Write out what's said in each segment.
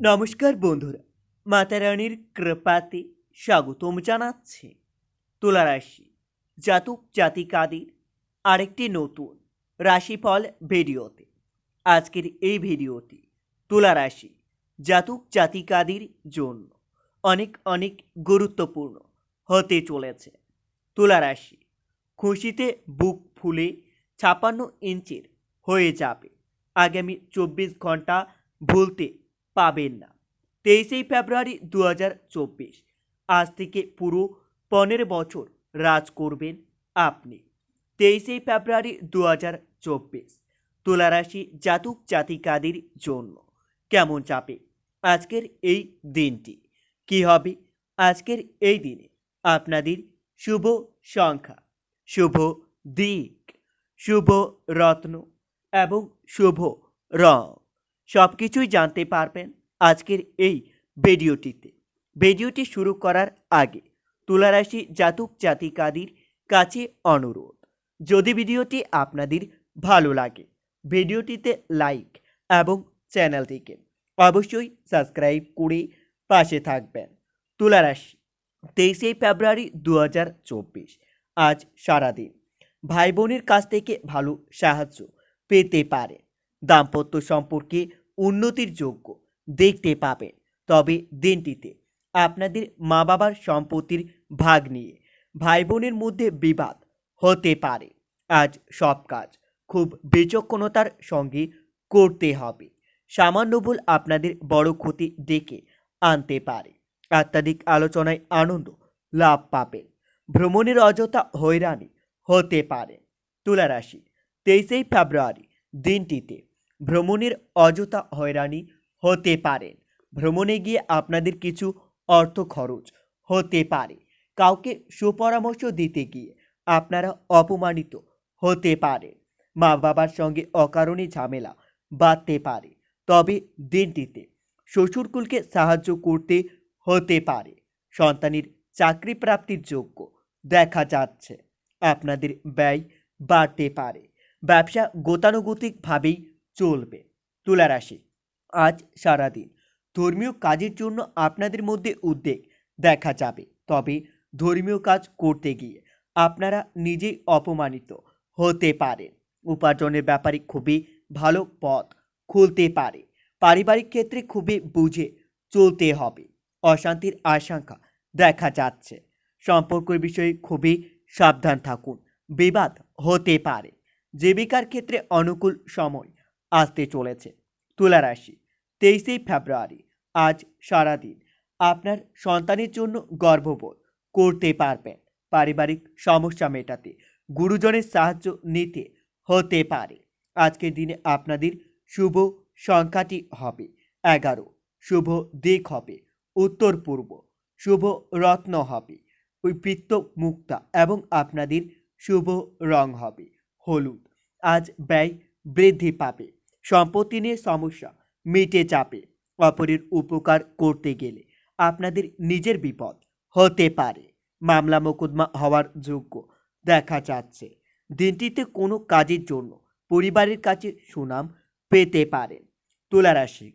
নমস্কার বন্ধুরা, মাতা রানীর কৃপাতে স্বাগতম জানাচ্ছি তুলা রাশি জাতক জাতিকাদের আরেকটি নতুন রাশিফল ভিডিওতে। আজকের এই ভিডিওটি তুলা রাশি জাতক জাতিকাদের জন্য অনেক অনেক গুরুত্বপূর্ণ হতে চলেছে। তুলা রাশি খুশিতে বুক ফুলে 56 ইঞ্চির হয়ে যাবে। আগামী 24 ঘন্টা ভুলতে পাবেন না। 23 ফেব্রুয়ারি 2024 আজ থেকে পুরো 15 বছর রাজ করবেন আপনি। 23 ফেব্রুয়ারি 2024 তুলা রাশি জাতক জাতিকাদের জন্য কেমন যাবে আজকের এই দিনটি? কি হবে আজকের এই দিনে আপনাদের শুভ সংখ্যা, শুভ দিক, শুভ রত্ন এবং শুভ রং সব কিছুই জানতে পারবেন আজকের এই ভিডিওটিতে। ভিডিওটি শুরু করার আগে তুলারাশি জাতক জাতিকাদের কাছে অনুরোধ, যদি ভিডিওটি আপনাদের ভালো লাগে ভিডিওটিতে লাইক এবং চ্যানেলটিকে অবশ্যই সাবস্ক্রাইব করে পাশে থাকবেন। তুলারাশি 23 ফেব্রুয়ারি 2024 আজ সারাদিন ভাই বোনের কাছ থেকে ভালো সাহায্য পেতে পারে। দাম্পত্য সম্পর্কে উন্নতির যোগ্য দেখতে পাবেন। তবে দিনটিতে আপনাদের মা বাবার সম্পত্তির ভাগ নিয়ে ভাই বোনের মধ্যে বিবাদ হতে পারে। আজ সব কাজ খুব বিচক্ষণতার সঙ্গে করতে হবে। সামান্য ভুল আপনাদের বড় ক্ষতি ডেকে আনতে পারে। অত্যাধিক আলোচনায় আনন্দ লাভ পাবেন। ভ্রমণের অযথা হয়রানি হতে পারে। তুলা রাশি 23 ফেব্রুয়ারি দিনটিতে ভ্রমণের অযথা হয়রানি হতে পারেন। ভ্রমণে গিয়ে আপনাদের কিছু অর্থ খরচ হতে পারে। কাউকে সুপরামর্শ দিতে গিয়ে আপনারা অপমানিত হতে পারে। মা বাবার সঙ্গে অকারণে ঝামেলা বাঁধতে পারে। তবে দিনটিতে শ্বশুরকুলকে সাহায্য করতে হতে পারে। সন্তানের চাকরি প্রাপ্তির যোগ্য দেখা যাচ্ছে। আপনাদের ব্যয় বাড়তে পারে। ব্যবসা গতানুগতিকভাবেই চলবে। তুলা রাশি আজ সারাদিন ধর্মীয় কাজের জন্য আপনাদের মধ্যে উদ্বেগ দেখা যাবে। তবে ধর্মীয় কাজ করতে গিয়ে আপনারা নিজেই অপমানিত হতে পারেন। উপার্জনের ব্যাপারে খুবই ভালো পথ খুলতে পারে। পারিবারিক ক্ষেত্রে খুবই বুঝে চলতে হবে। অশান্তির আশঙ্কা দেখা যাচ্ছে। সম্পর্কের বিষয়ে খুবই সাবধান থাকুন, বিবাদ হতে পারে। জীবিকার ক্ষেত্রে অনুকূল সময় আসতে চলেছে। তুলা রাশি 23 ফেব্রুয়ারি আজ সারাদিন আপনার সন্তানের জন্য গর্ববোধ করতে পারবেন। পারিবারিক সমস্যা মেটাতে গুরুজনের সাহায্য নিতে হতে পারে। আজকের দিনে আপনাদের শুভ সংখ্যাটি হবে 11। শুভ দিক হবে উত্তর পূর্ব। শুভ রত্ন হবে পিত্ত মুক্তা এবং আপনাদের শুভ রং হবে হলুদ। আজ ব্যয় বৃদ্ধি পাবে। সম্পত্তি নিয়ে সমস্যা মিটে যাবে। অপরের উপকার করতে গেলে আপনাদের নিজের বিপদ হতে পারে। মামলা মোকদ্দমা হওয়ার যোগ্য দেখা যাচ্ছে। দিনটিতে কোনো কাজের জন্য পরিবারের কাছে সুনাম পেতে পারেন। তুলা রাশি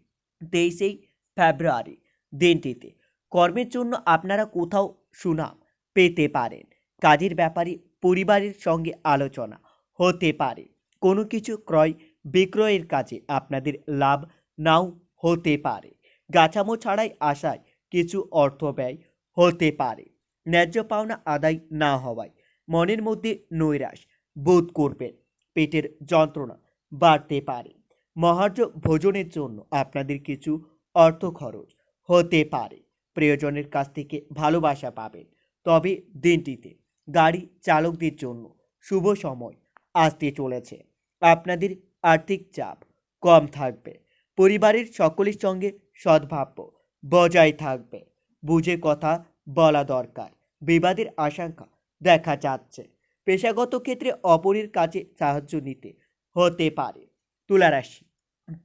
23 ফেব্রুয়ারি দিনটিতে কর্মের জন্য আপনারা কোথাও সুনাম পেতে পারেন। কাজের ব্যাপারে পরিবারের সঙ্গে আলোচনা হতে পারে। কোনো কিছু ক্রয় বিক্রয়ের কাজে আপনাদের লাভ নাও হতে পারে। গাছামো ছাড়াই আশায় কিছু অর্থ ব্যয় হতে পারে। ন্যায্য পাওনা আদায় না হওয়ায় মনের মধ্যে নৈরাশ বোধ করবেন। পেটের যন্ত্রণা বাড়তে পারে। মহার্ঘ ভোজনের জন্য আপনাদের কিছু অর্থ খরচ হতে পারে। প্রিয়জনের কাছ থেকে ভালোবাসা পাবেন। তবে দিনটিতে গাড়ি চালকদের জন্য শুভ সময় আসতে চলেছে। আপনাদের আর্থিক চাপ কম থাকবে। পরিবারের সকলের সঙ্গে সদ্ভাব্য বজায় থাকবে। বুঝে কথা বলা দরকার। বিবাদের আশঙ্কা দেখা যাচ্ছে। পেশাগত ক্ষেত্রে অপরের কাছে সাহায্য নিতে হতে পারে। তুলা রাশি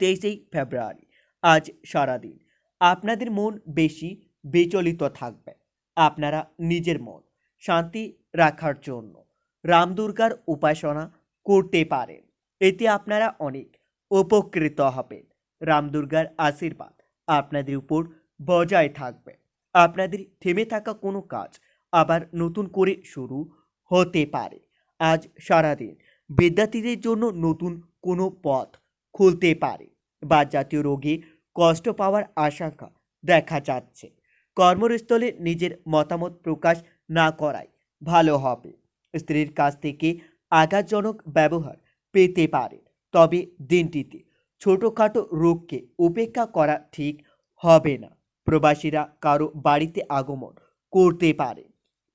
23 ফেব্রুয়ারি আজ সারাদিন আপনাদের মন বেশি বিচলিত থাকবে। আপনারা নিজের মন শান্তি রাখার জন্য রাম দুর্গার উপাসনা করতে পারেন। এতে আপনারা অনেক উপকৃত হবেন। রাম দুর্গার আশীর্বাদ আপনাদের উপর বজায় থাকবে। আপনাদের থেমে থাকা কোনো কাজ আবার নতুন করে শুরু হতে পারে। আজ সারাদিন বিদ্যার্থীদের জন্য নতুন কোনো পথ খুলতে পারে। বাতজাতীয় রোগে কষ্ট পাওয়ার আশঙ্কা দেখা যাচ্ছে। কর্মস্থলে নিজের মতামত প্রকাশ না করাই ভালো হবে। স্ত্রীর কাছ থেকে আঘাতজনক ব্যবহার পেতে পারে, তবে দিনটিতে ছোটোখাটো রোগকে উপেক্ষা করা ঠিক হবে না। প্রবাসীরা কারো বাড়িতে আগমন করতে পারে।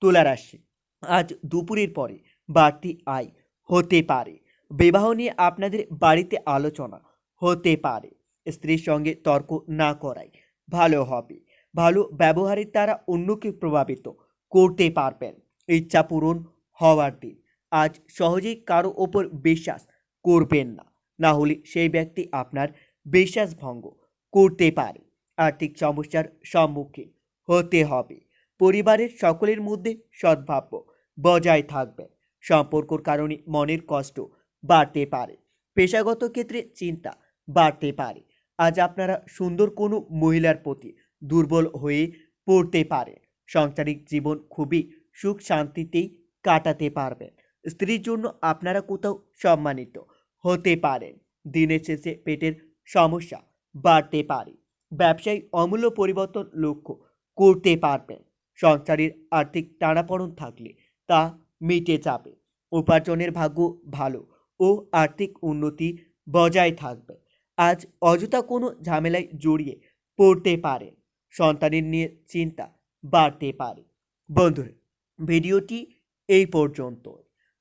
তুলা রাশি, আজ দুপুরের পরে বাড়তি আয় হতে পারে। বিবাহ নিয়ে আপনাদের বাড়িতে আলোচনা হতে পারে। স্ত্রীর সঙ্গে তর্ক না করাই ভালো হবে। ভালো ব্যবহারের দ্বারা অন্যকে প্রভাবিত করতে পারবেন। ইচ্ছা পূরণ হওয়ার দিন। আজ সহজেই কারো ওপর বিশ্বাস করবেন না, না হলে সেই ব্যক্তি আপনার বিশ্বাস ভঙ্গ করতে পারে। আর্থিক সমস্যার সম্মুখীন হতে হবে। পরিবারের সকলের মধ্যে সদ্ভাব্য বজায় থাকবে। সম্পর্কর কারণে মনের কষ্ট বাড়তে পারে। পেশাগত ক্ষেত্রে চিন্তা বাড়তে পারে। আজ আপনারা সুন্দর কোনো মহিলার প্রতি দুর্বল হয়ে পড়তে পারে। সাংসারিক জীবন খুবই সুখ শান্তিতেই কাটাতে পারবেন। স্ত্রীর জন্য আপনারা কোথাও সম্মানিত হতে পারেন। দিনের শেষে পেটের সমস্যা বাড়তে পারে। ব্যবসায়ী অমূল্য পরিবর্তন লক্ষ্য করতে পারবেন। সংসারের আর্থিক টানাপড়ন থাকলে তা মিটে যাবে। উপার্জনের ভাগ্য ভালো ও আর্থিক উন্নতি বজায় থাকবে। আজ অযথা কোনো ঝামেলায় জড়িয়ে পড়তে পারেন। সন্তানের নিয়ে চিন্তা বাড়তে পারে। বন্ধুরা, ভিডিওটি এই পর্যন্ত।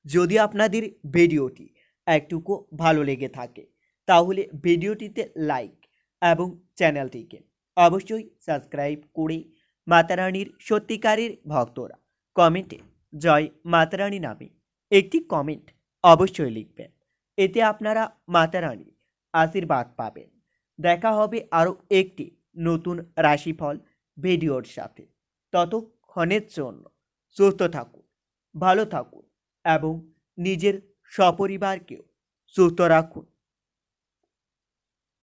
যদি আপনাদের ভিডিওটি একটুকু ভালো লেগে থাকে তাহলে ভিডিওটিতে লাইক এবং চ্যানেলটিকে অবশ্যই সাবস্ক্রাইব করে মাতারানীর সত্যিকারের ভক্তরা কমেন্টে জয় মাতারানী নামে একটি কমেন্ট অবশ্যই লিখবেন। এতে আপনারা মাতারানীর আশীর্বাদ পাবেন। দেখা হবে আরও একটি নতুন রাশিফল ভিডিওর সাথে। ততক্ষণের জন্য সুস্থ থাকুন, ভালো থাকুন এবং নিজের সপরিবারকেও সুস্থ রাখুন।